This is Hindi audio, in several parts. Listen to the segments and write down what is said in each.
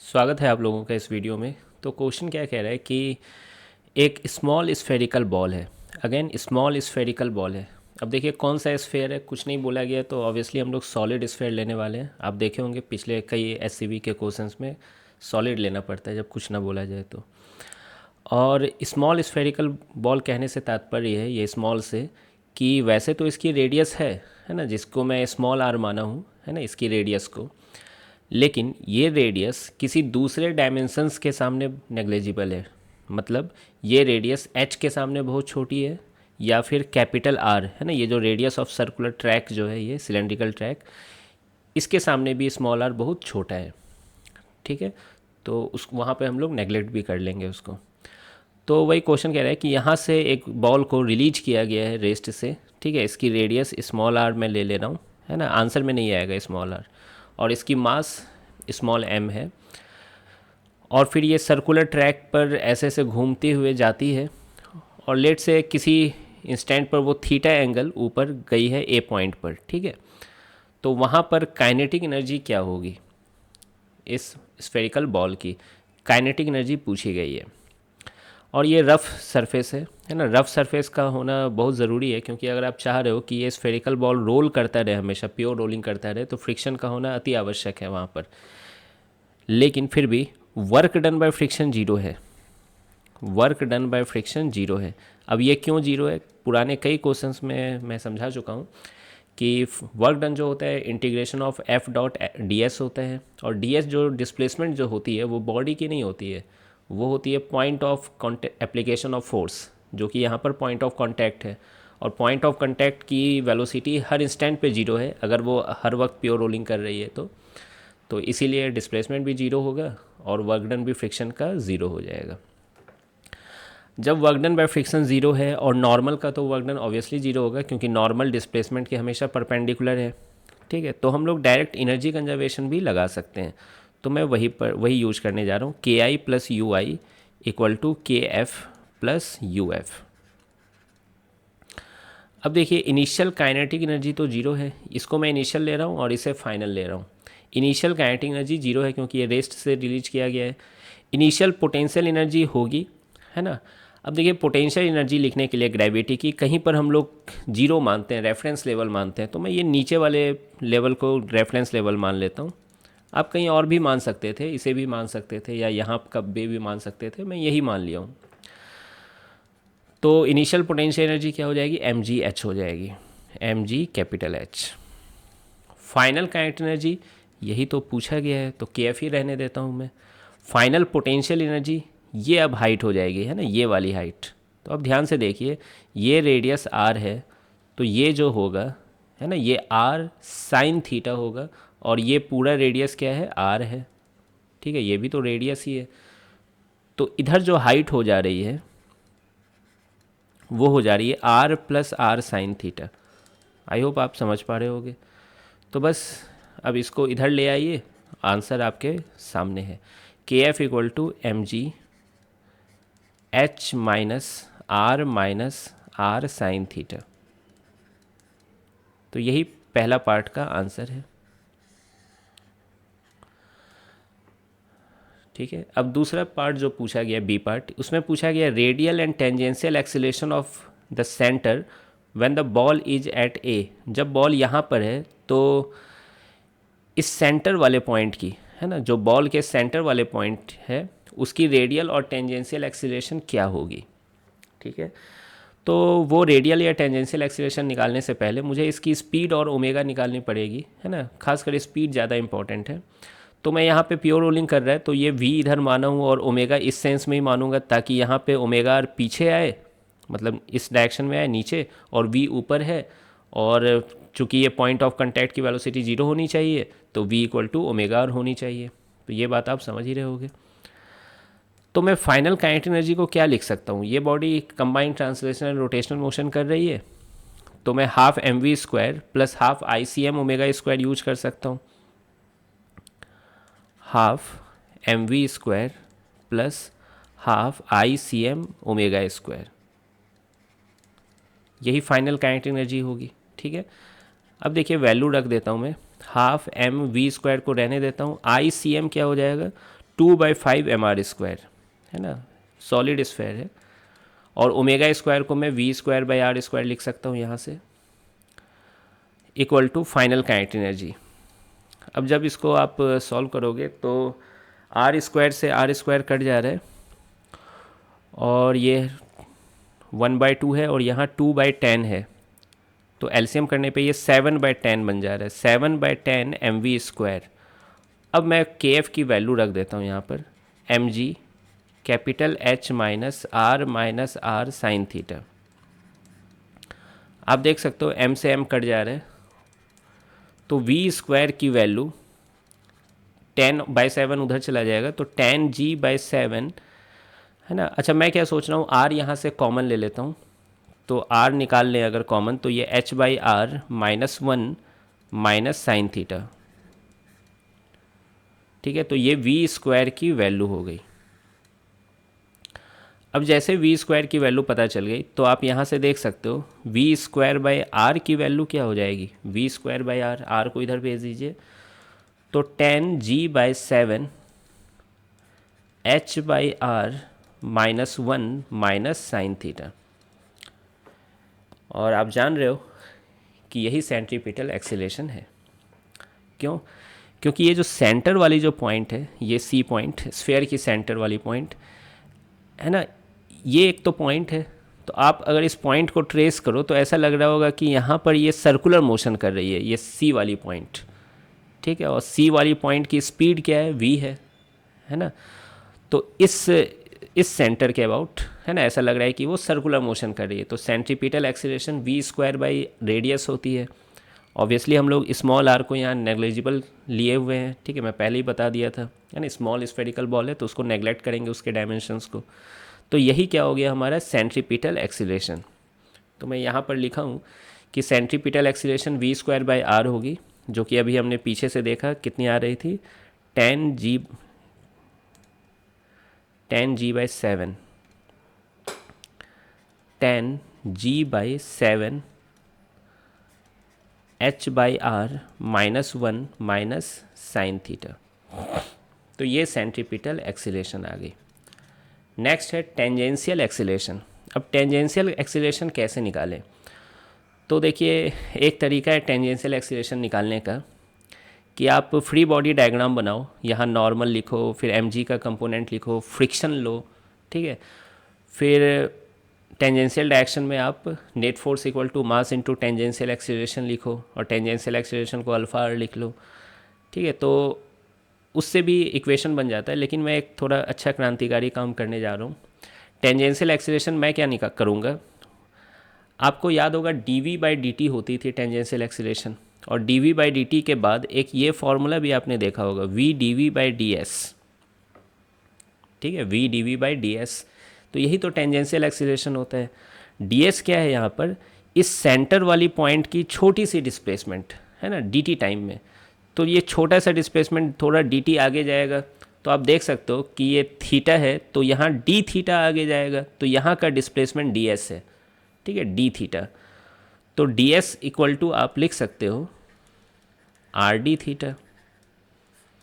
स्वागत है आप लोगों का इस वीडियो में। तो क्वेश्चन क्या कह रहा है कि एक स्मॉल स्फेरिकल बॉल है। अगेन स्मॉल स्फेरिकल बॉल है। अब देखिए कौन सा स्फेयर है, कुछ नहीं बोला गया, तो ऑब्वियसली हम लोग सॉलिड स्फेयर लेने वाले हैं। आप देखे होंगे पिछले कई एससीबी के क्वेश्चंस में सॉलिड लेना पड़ता है जब कुछ ना बोला जाए तो। और स्मॉल स्फेरिकल बॉल कहने से तात्पर्य है ये स्मॉल से कि वैसे तो इसकी रेडियस है ना, जिसको मैं स्मॉल आर माना हूँ, है ना, इसकी रेडियस को। लेकिन ये रेडियस किसी दूसरे डायमेंशंस के सामने नेग्लिजिबल है। मतलब ये रेडियस एच के सामने बहुत छोटी है, या फिर कैपिटल आर, है ना, ये जो रेडियस ऑफ सर्कुलर ट्रैक जो है, ये सिलेंड्रिकल ट्रैक, इसके सामने भी स्मॉल आर बहुत छोटा है। ठीक है, तो उस वहाँ पे हम लोग नेगलेक्ट भी कर लेंगे उसको। तो वही क्वेश्चन कह रहा है कि यहाँ से एक बॉल को रिलीज किया गया है रेस्ट से। ठीक है, इसकी रेडियस स्मॉल आर में ले रहा हूँ, है ना, आंसर में नहीं आएगा स्मॉल आर, और इसकी मास स्मॉल एम है। और फिर ये सर्कुलर ट्रैक पर ऐसे ऐसे घूमती हुए जाती है, और लेट से किसी इंस्टेंट पर वो थीटा एंगल ऊपर गई है ए पॉइंट पर। ठीक है, तो वहाँ पर काइनेटिक एनर्जी क्या होगी, इस स्फेरिकल बॉल की काइनेटिक एनर्जी पूछी गई है। और ये रफ़ सरफेस है ना, रफ़ सरफेस का होना बहुत ज़रूरी है, क्योंकि अगर आप चाह रहे हो कि ये स्फेरिकल बॉल रोल करता रहे, हमेशा प्योर रोलिंग करता रहे, तो फ्रिक्शन का होना अति आवश्यक है वहाँ पर। लेकिन फिर भी work done by friction zero है, work done by friction zero है। अब ये क्यों जीरो है, पुराने कई क्वेश्चंस में मैं समझा चुका हूँ कि वर्क डन जो होता है integration of F dot D S होता है, और डी एस जो डिस्प्लेसमेंट जो होती है वो बॉडी की नहीं होती है, वो होती है point of application of force, जो कि यहाँ पर पॉइंट ऑफ कॉन्टैक्ट है। और पॉइंट ऑफ कॉन्टैक्ट की वेलोसिटी हर इंस्टेंट पे जीरो है, अगर वो हर वक्त प्योर रोलिंग कर रही है तो इसीलिए डिस्प्लेसमेंट भी जीरो होगा और वर्क डन भी फ्रिक्शन का ज़ीरो हो जाएगा। जब work done by friction zero है और नॉर्मल का, तो वर्क डन ऑब्वियसली जीरो होगा, क्योंकि नॉर्मल डिस्प्लेसमेंट के हमेशा परपेंडिकुलर है। ठीक है, तो हम लोग डायरेक्ट एनर्जी कंजर्वेशन भी लगा सकते हैं। तो मैं वही यूज करने जा रहा हूँ, k i plus u i equal to k f plus u f. अब देखिए इनिशियल काइनेटिक एनर्जी तो जीरो है, इसको मैं इनिशियल ले रहा हूँ और इसे फाइनल ले रहा हूँ। इनिशियल काइनेटिक एनर्जी जीरो है क्योंकि ये रेस्ट से रिलीज किया गया है। इनिशियल पोटेंशियल एनर्जी होगी, है ना। अब देखिए पोटेंशियल एनर्जी लिखने के लिए ग्रेविटी की कहीं पर हम लोग जीरो मानते हैं, रेफरेंस लेवल मानते हैं, तो मैं ये नीचे वाले लेवल को रेफरेंस लेवल मान लेता हूँ। आप कहीं और भी मान सकते थे, इसे भी मान सकते थे, या यहाँ कब भी मान सकते थे, मैं यही मान लिया हूँ। तो इनिशियल पोटेंशियल एनर्जी क्या हो जाएगी, एम जी एच हो जाएगी, m g capital H. Final kinetic energy यही तो पूछा गया है, तो के एफ ही रहने देता हूँ मैं। फाइनल पोटेंशियल एनर्जी ये अब हाइट हो जाएगी, है ना, ये वाली हाइट। तो अब ध्यान से देखिए, ये रेडियस आर है, तो ये जो होगा, है ना, ये आर साइन थीटा होगा, और ये पूरा रेडियस क्या है, आर है। ठीक है, ये भी तो रेडियस ही है। तो इधर जो हाइट हो जा रही है वो हो जा रही है r plus r sine theta. I hope आप समझ पा रहे होगे। तो बस अब इसको इधर ले आइए, आंसर आपके सामने है, k f equal to m g h minus r sine theta. तो यही पहला पार्ट का आंसर है। ठीक है, अब दूसरा पार्ट जो पूछा गया, बी पार्ट, उसमें पूछा गया radial and tangential acceleration of the center when the ball is at a. जब बॉल यहाँ पर है तो इस सेंटर वाले पॉइंट की, है ना, जो बॉल के सेंटर वाले पॉइंट है, उसकी रेडियल और टेंजेंशियल एक्सीलरेशन क्या होगी। ठीक है, तो वो रेडियल या टेंजेंशियल एक्सीलरेशन निकालने से पहले मुझे इसकी स्पीड और ओमेगा निकालनी पड़ेगी, है ना, खासकर स्पीड ज़्यादा इंपॉर्टेंट है। तो मैं यहाँ पे प्योर रोलिंग कर रहा है, तो ये वी इधर माना हूँ और ओमेगा इस सेंस में ही मानूंगा, ताकि यहाँ पे ओमेगा आर पीछे आए, मतलब इस डायरेक्शन में आए नीचे, और वी ऊपर है। और चूंकि ये पॉइंट ऑफ कंटैक्ट की वेलोसिटी जीरो होनी चाहिए, तो v equal to omega r होनी चाहिए। तो ये बात आप समझ ही रहे होगे। तो मैं फाइनल काइनेटिक एनर्जी को क्या लिख सकता हूँ, ये body combined translational rotational motion कर रही है, तो मैं half m v square plus half I c m omega square use कर सकता हूँ। Half m v square plus half I c m omega square, यही फाइनल काइनेटिक एनर्जी होगी। ठीक है, अब देखिए वैल्यू रख देता हूँ मैं, हाफ एम वी स्क्वायर को रहने देता हूँ, आई सी एम क्या हो जाएगा, 2/5 mr², है ना, सॉलिड स्फेयर है। और ओमेगा स्क्वायर को मैं v²/r² लिख सकता हूँ यहाँ से, equal to final kinetic energy. अब जब इसको आप सॉल्व करोगे तो r² से r² कट जा रहा है, और ये 1/2 है और यहाँ 2/10 है, तो एलसीएम करने पे ये 7/10 बन जा रहा है, 7/10 mv²। अब मैं kf की वैल्यू रख देता हूँ यहाँ पर, mg capital H minus r sine theta. आप देख सकते हो m से m कट जा रहा है, तो v² की वैल्यू 10/7 उधर चला जाएगा, तो 10g/7, है ना। अच्छा, मैं क्या सोच रहा हूँ, r यहाँ से कॉमन ले लेता हूँ, तो r निकाल लें अगर कॉमन, तो ये h/r -1 माइनस साइन थीटा, ठीक है। तो ये v² की वैल्यू हो गई। अब जैसे v² की वैल्यू पता चल गई, तो आप यहाँ से देख सकते हो v²/r की वैल्यू क्या हो जाएगी, v²/r, r को इधर भेज दीजिए, तो 10g/7 h/r -1 minus sine theta. और आप जान रहे हो कि यही सेंट्रीपिटल एक्सीलरेशन है। क्यों? क्योंकि ये जो सेंटर वाली जो पॉइंट है, ये सी पॉइंट, स्फीयर की सेंटर वाली पॉइंट है ना, ये एक तो पॉइंट है। तो आप अगर इस पॉइंट को ट्रेस करो तो ऐसा लग रहा होगा कि यहाँ पर ये सर्कुलर मोशन कर रही है, ये सी वाली पॉइंट, ठीक है। और सी वाली पॉइंट की स्पीड क्या है, v है ना। तो इस सेंटर के अबाउट, है ना, ऐसा लग रहा है कि वो सर्कुलर मोशन कर रही है। तो सेंट्रीपिटल एक्सीलरेशन v²/रेडियस होती है। ऑब्वियसली हम लोग स्मॉल r को यहाँ नेग्लिजिबल लिए हुए हैं, ठीक है, मैं पहले ही बता दिया था, है ना। स्मॉल स्फेरिकल बॉल है तो उसको नेग्लेक्ट करेंगे, उसके डायमेंशंस को। तो यही क्या हो गया हमारा सेंट्रीपिटल एक्सीलरेशन। तो मैं यहाँ पर लिखा हूँ कि सेंट्रीपिटल एक्सीलरेशन v²/r होगी, जो कि अभी हमने पीछे से देखा कितनी आ रही थी, 10g/7 10g/7 h/r -1 minus sign theta. तो ये सेंट्रीपिटल एक्सीलरेशन आ गई। नेक्स्ट है टेंजेंशियल एक्सीलरेशन। अब टेंजेंशियल एक्सीलरेशन कैसे निकालें? तो देखिए, एक तरीका है टेंजेंशियल एक्सीलरेशन निकालने का कि आप फ्री बॉडी डायग्राम बनाओ, यहाँ नॉर्मल लिखो, फिर mg का कंपोनेंट लिखो, फ्रिक्शन लो, ठीक है। फिर टेंजेंशियल डायरेक्शन में आप net force equal to mass into tangential acceleration लिखो, और टेंजेंशियल एक्सीलरेशन को अल्फा r लिख लो, ठीक है। तो उससे भी इक्वेशन बन जाता है। लेकिन मैं एक थोड़ा अच्छा क्रांतिकारी काम करने जा रहा हूँ। टेंजेंशियल एक्सीलरेशन मैं क्या करूँगा, आपको याद होगा dv/dt होती थी टेंजेंशियल एक्सीलरेशन, और dv/dt के बाद एक ये फॉर्मूला भी आपने देखा होगा, v dv/ds, ठीक है, v dv/ds। तो यही तो टेंजेंशियल एक्सीलरेशन होता है। ds क्या है यहाँ पर, इस सेंटर वाली पॉइंट की छोटी सी डिस्प्लेसमेंट, है ना, dt टाइम में। तो ये छोटा सा डिस्प्लेसमेंट थोड़ा dt आगे जाएगा, तो आप देख सकते हो कि ये थीटा है, तो यहाँ d थीटा आगे जाएगा, तो यहाँ का डिस्प्लेसमेंट ds है, ठीक है, d थीटा। तो ds इक्वल टू आप लिख सकते हो rd थीटा।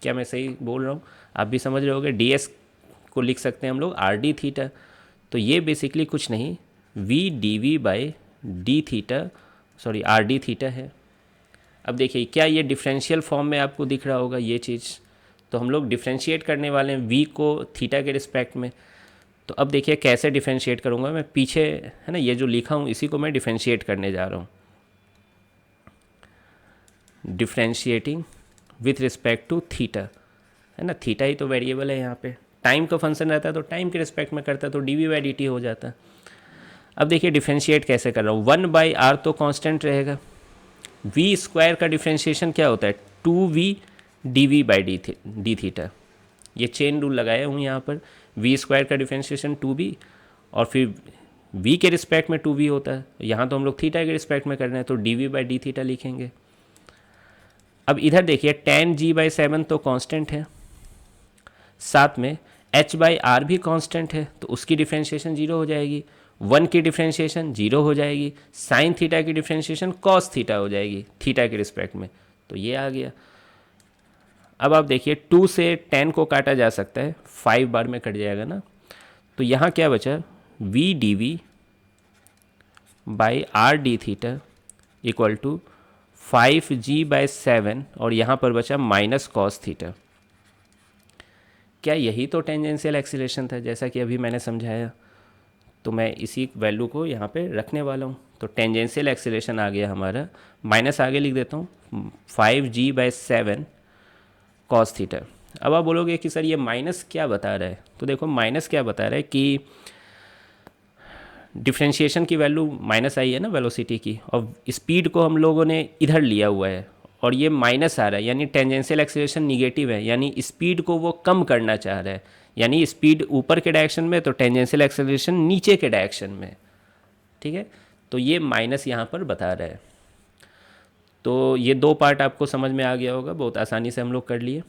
क्या मैं सही बोल रहा हूँ? आप भी समझ रहे होगे, ds को लिख सकते हैं हम लोग rd थीटा। तो ये बेसिकली कुछ नहीं, v dv/d theta, sorry rd theta है। अब देखिए, क्या ये डिफरेंशियल फॉर्म में आपको दिख रहा होगा ये चीज़? तो हम लोग डिफरेंशिएट करने वाले हैं v को थीटा के रिस्पेक्ट में। तो अब देखिए कैसे डिफरेंशिएट करूँगा मैं, पीछे है ना ये जो लिखा हूँ इसी को मैं डिफरेंशिएट करने जा रहा हूँ। Differentiating with respect to theta, है ना, थीटा ही तो वेरिएबल है यहाँ पे। टाइम का फंक्शन रहता है तो टाइम के रिस्पेक्ट में करता है, तो dv/dt हो जाता है। अब देखिए डिफरेंशिएट कैसे कर रहा हूँ, 1/r तो कांस्टेंट रहेगा, v² का डिफरेंशिएशन क्या होता है, 2v dv/d थीटा। ये चेन रूल लगाया हूँ यहाँ पर, v² का डिफरेंशिएशन 2v, और फिर v के रिस्पेक्ट में 2v होता है, यहाँ तो हम लोग थीटा के रिस्पेक्ट में कर रहे हैं, तो dv/d थीटा लिखेंगे। अब इधर देखिए tan g/7 तो कांस्टेंट है, साथ में h/r भी कांस्टेंट है, तो उसकी डिफरेंशिएशन 0 हो जाएगी, 1 की डिफरेंशिएशन 0 हो जाएगी, साइन थीटा की डिफरेंशिएशन cos थीटा हो जाएगी थीटा के रिस्पेक्ट में। तो ये आ गया। अब आप देखिए 2 से 10 को काटा जा सकता है, 5 बार में कट जाएगा ना। तो यहाँ क्या बचा, v d v by r d theta equal to 5g/7 और यहाँ पर बचा माइनस कॉस थीटा। क्या यही तो टेंजेंशियल एक्सीलरेशन था जैसा कि अभी मैंने समझाया? तो मैं इसी वैल्यू को यहाँ पे रखने वाला हूँ। तो टेंजेंशियल एक्सीलरेशन आ गया हमारा, माइनस आगे लिख देता हूँ 5g/7 कॉस थीटा। अब आप बोलोगे कि सर ये माइनस क्या बता रहा है? तो देखो माइनस क्या बता रहा है कि डिफ्रेंशिएशन की वैल्यू माइनस आई है ना वेलोसिटी की, और स्पीड को हम लोगों ने इधर लिया हुआ है और ये माइनस आ रहा है, यानी टेंजेंशियल एक्सीलरेशन निगेटिव है, यानी स्पीड को वो कम करना चाह रहा है। यानी स्पीड ऊपर के डायरेक्शन में तो टेंजेंशियल एक्सीलरेशन नीचे के डायरेक्शन में। ठीक है, तो ये माइनस यहाँ पर बता रहा है। तो ये दो पार्ट आपको समझ में आ गया होगा, बहुत आसानी से हम लोग कर लिए।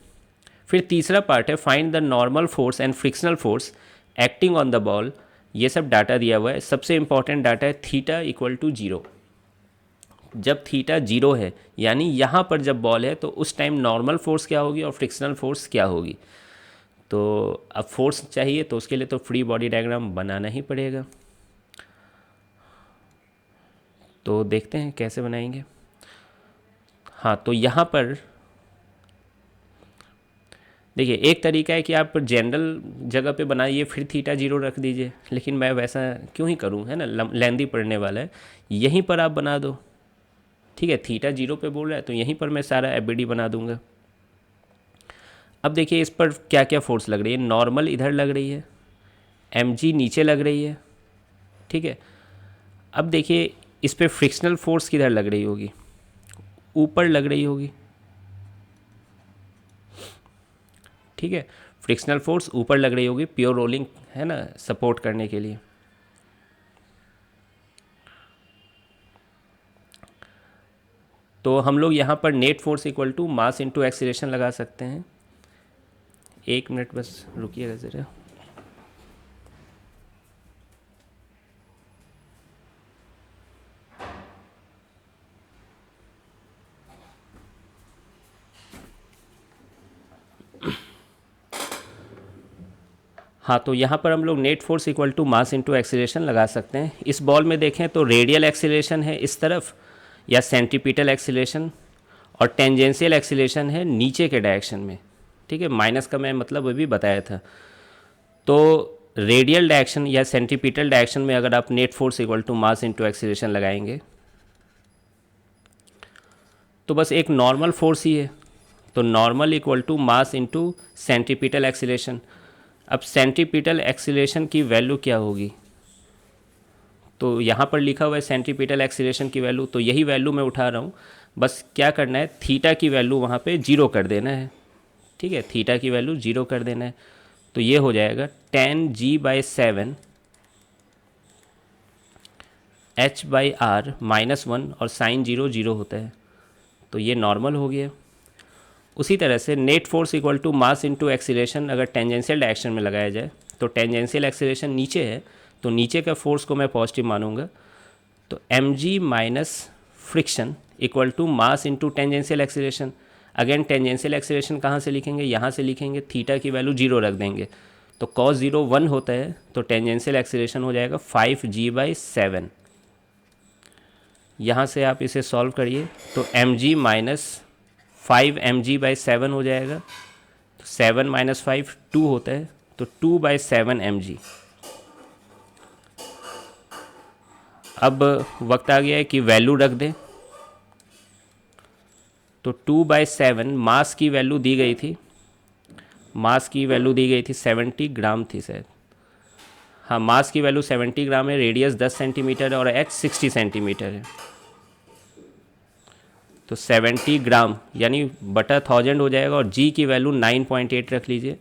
फिर तीसरा पार्ट है find the normal force and frictional force acting on the ball. ये सब डाटा दिया हुआ है। सबसे इंपॉर्टेंट डाटा है थीटा इक्वल टू 0। जब थीटा 0 है यानी यहाँ पर जब बॉल है तो उस टाइम नॉर्मल फोर्स क्या होगी और फ्रिक्शनल फोर्स क्या होगी। तो अब फोर्स चाहिए तो उसके लिए तो फ्री बॉडी डायग्राम बनाना ही पड़ेगा। तो देखते हैं कैसे बनाएंगे। हाँ, तो यहाँ पर देखिए एक तरीका है कि आप जनरल जगह पे बनाइए फिर थीटा 0 रख दीजिए, लेकिन मैं वैसा क्यों ही करूँ, है ना, लेंदी पड़ने वाला है। यहीं पर आप बना दो, ठीक है, थीटा 0 पे बोल रहा है तो यहीं पर मैं सारा एबीडी बना दूंगा। अब देखिए इस पर क्या क्या फोर्स लग रही है। नॉर्मल इधर लग रही है, mg नीचे लग रही है, ठीक है। अब देखिए इस पर फ्रिक्शनल फोर्स किधर लग रही होगी, ऊपर लग रही होगी, ठीक है। फ्रिक्शनल फोर्स ऊपर लग रही होगी, प्योर रोलिंग है ना, सपोर्ट करने के लिए। तो हम लोग यहाँ पर net force equal to mass into acceleration लगा सकते हैं। एक मिनट बस रुकिएगा ज़रा। हाँ, तो यहाँ पर हम लोग net force equal to mass into acceleration लगा सकते हैं। इस बॉल में देखें तो रेडियल एक्सीलरेशन है इस तरफ या सेंट्रीपिटल एक्सीलरेशन, और टेंजेंशियल एक्सीलरेशन है नीचे के डायरेक्शन में, ठीक है। माइनस का मैं मतलब अभी बताया था। तो रेडियल डायरेक्शन या सेंट्रीपिटल डायरेक्शन में अगर आप net force equal to mass into acceleration लगाएंगे तो बस एक नॉर्मल फोर्स ही है। तो normal equal to mass into centripetal acceleration. अब सेंट्रीपिटल एक्सीलरेशन की वैल्यू क्या होगी, तो यहाँ पर लिखा हुआ है सेंट्रीपिटल एक्सीलरेशन की वैल्यू, तो यही वैल्यू मैं उठा रहा हूँ। बस क्या करना है, थीटा की वैल्यू वहाँ पे 0 कर देना है, ठीक है। थीटा की वैल्यू 0 कर देना है। तो ये हो जाएगा 10g/7 h/r -1 और साइन 0 0 होता है, तो ये नॉर्मल हो गया। उसी तरह से net force equal to mass into acceleration अगर टेंजेंशियल डायरेक्शन में लगाया जाए तो टेंजेंशियल एक्सीलरेशन नीचे है तो नीचे का फोर्स को मैं पॉजिटिव मानूंगा। तो mg minus friction equal to mass into tangential acceleration. Again tangential acceleration कहाँ से लिखेंगे, यहाँ से लिखेंगे, थीटा की वैल्यू 0 रख देंगे तो cos 0 1 होता है, तो टेंजेंशियल एक्सीलरेशन हो जाएगा 5g/7। यहाँ से आप इसे सॉल्व करिए तो mg माइनस 5mg/7 हो जाएगा। तो 7 - 5 2 होता है, तो 2/7 mg। अब वक्त आ गया है कि वैल्यू रख दें। तो 2/7 मास की वैल्यू दी गई थी, मास की वैल्यू दी गई थी 70 ग्राम थी शायद। हाँ, मास की वैल्यू 70 ग्राम है, रेडियस 10 सेंटीमीटर है और h 60 सेंटीमीटर है। तो 70 ग्राम यानी बटा 1000 हो जाएगा, और g की वैल्यू 9.8 रख लीजिए।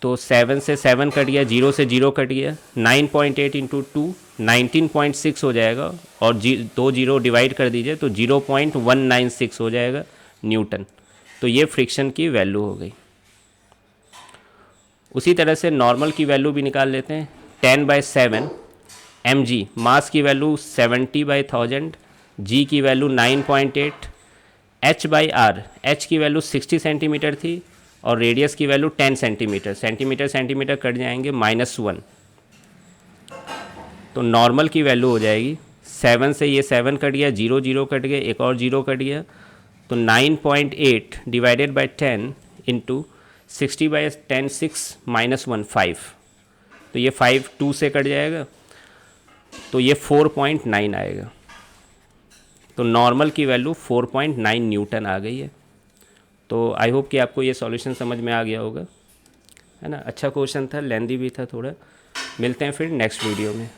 तो 7 से 7 कट गया, 0 से 0 कट गया, 9.8 इंटू 2 19.6 हो जाएगा, और 2 0 डिवाइड कर दीजिए तो 0.196 हो जाएगा न्यूटन। तो ये फ्रिक्शन की वैल्यू हो गई। उसी तरह से नॉर्मल की वैल्यू भी निकाल लेते हैं। 10/7 mg, मास की वैल्यू 70/1000, g की value 9.8, h by r, h की वैल्यू 60 सेंटीमीटर थी और रेडियस की वैल्यू 10 सेंटीमीटर, सेंटीमीटर कट जाएंगे -1, तो नॉर्मल की वैल्यू हो जाएगी 7 से ये 7 कट गया, 0 0 कट गया, एक और 0 कट गया, तो 9.8 डिवाइडेड बाई 10 इंटू 60/10 6 -1 5, तो ये 5 2 से कट जाएगा, तो ये 4.9 आएगा। तो नॉर्मल की वैल्यू 4.9 न्यूटन आ गई है। तो आई होप कि आपको ये सॉल्यूशन समझ में आ गया होगा, है ना। अच्छा क्वेश्चन था, लेंदी भी था थोड़ा। मिलते हैं फिर नेक्स्ट वीडियो में।